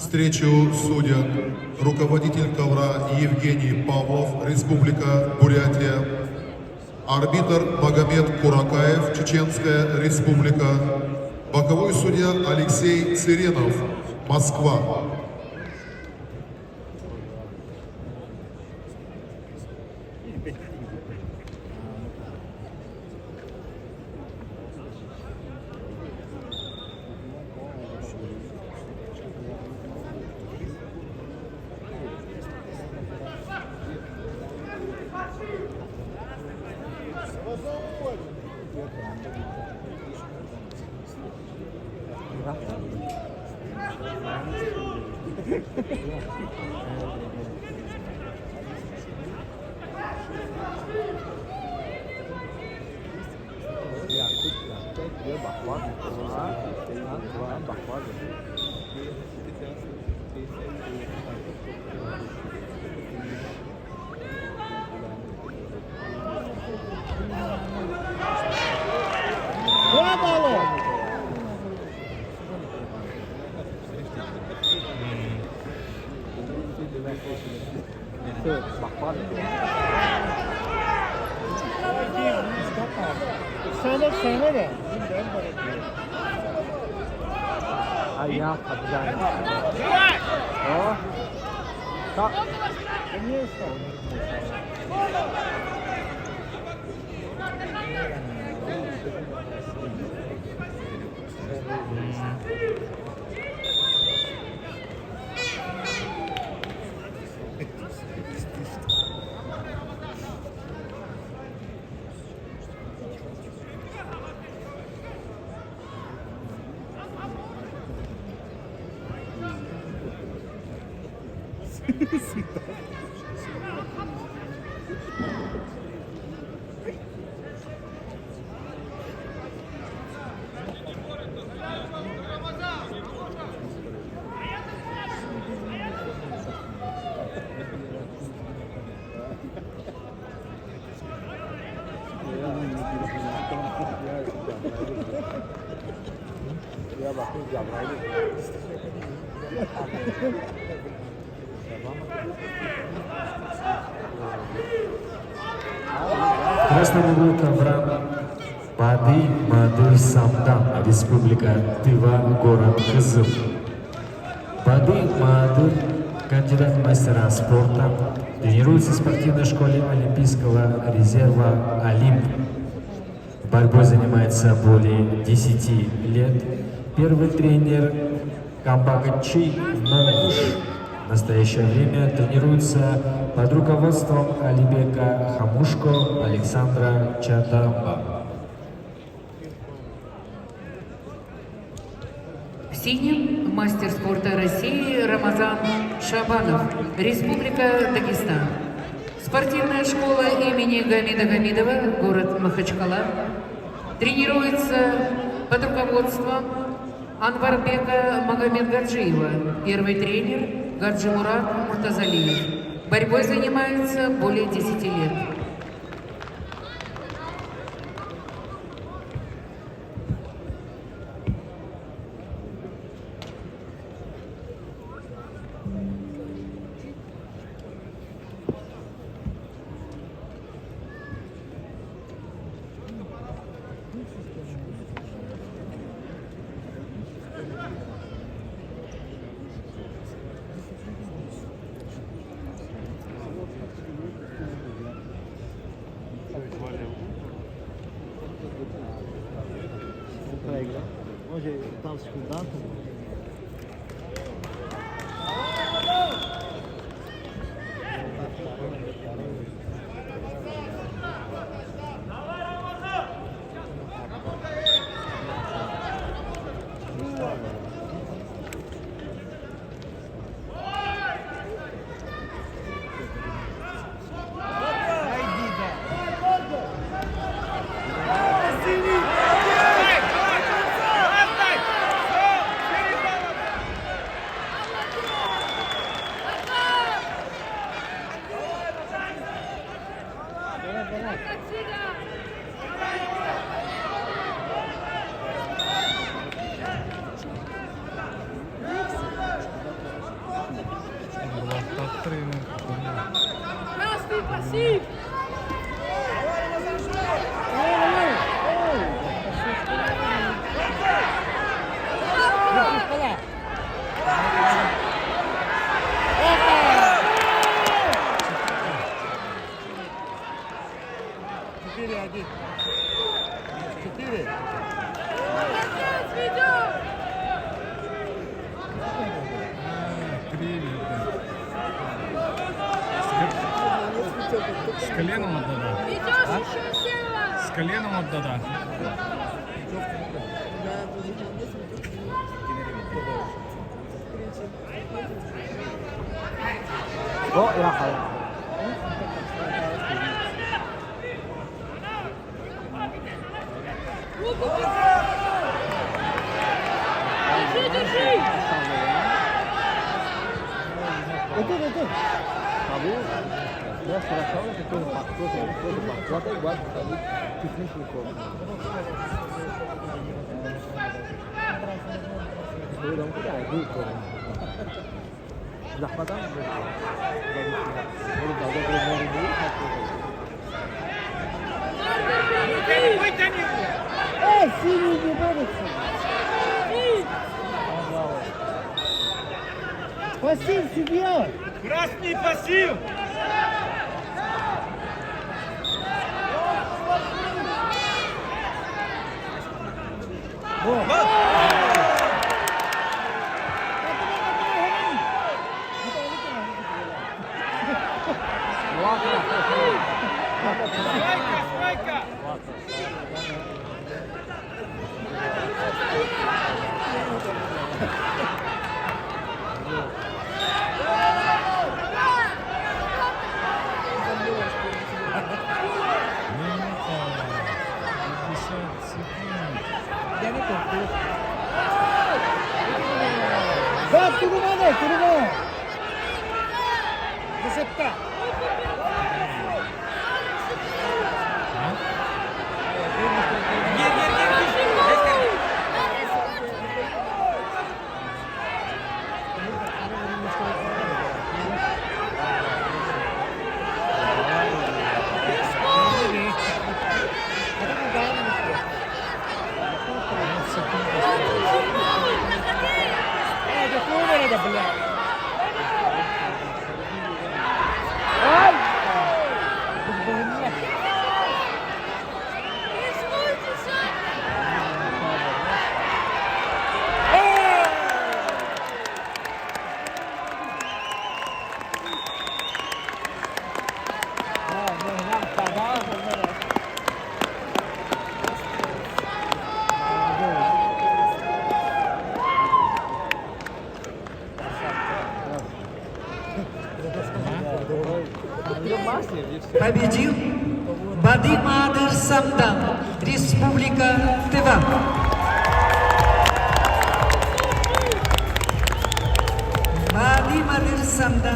Встречу судят руководитель ковра Евгений Павлов, Республика Бурятия, арбитр Магомед Куракаев, Чеченская Республика, боковой судья Алексей Циренов, Москва. Sana da. Ayağı kapıdan. Oh. Tak. Niye ısrar? Ya bakın Cebrail. Красного угла ковра Бады Мадыр Самдан, Республика Тыва, город Кызыл. Бады Мадыр, кандидат в мастера спорта, тренируется в спортивной школе Олимпийского резерва «Олимп». Борьбой занимается более 10 лет. Первый тренер Камбагачи Нангуш. В настоящее время тренируется под руководством Алибека Хамушко Александра Чадамба. В синем мастер спорта России Рамазан Шабанов, Республика Дагестан. Спортивная школа имени Гамида Гамидова, город Махачкала. Тренируется под руководством Анварбека Магомедгаджиева. Первый тренер Гаджимурат Муртазалиев. Борьбой занимается более 10 лет. Hoje está escutando. Четыре, один. 4. С коленом отдада. С коленом отдада. О, я хай. Это. Tabu. Biraz sırasal bir tur baktı. Zaten var tabii. Tutmuş bir konu. Böyle oldu da bu konu. Zahmadan mı böyle? Böyle dalga böyle değil. Синий не борется. Пассив, судья. Красный пассив! Страйка! Да, турбо. Высота. Победил Бадимадыр Самдан, Республика Тыва. Бадимадыр Самдан.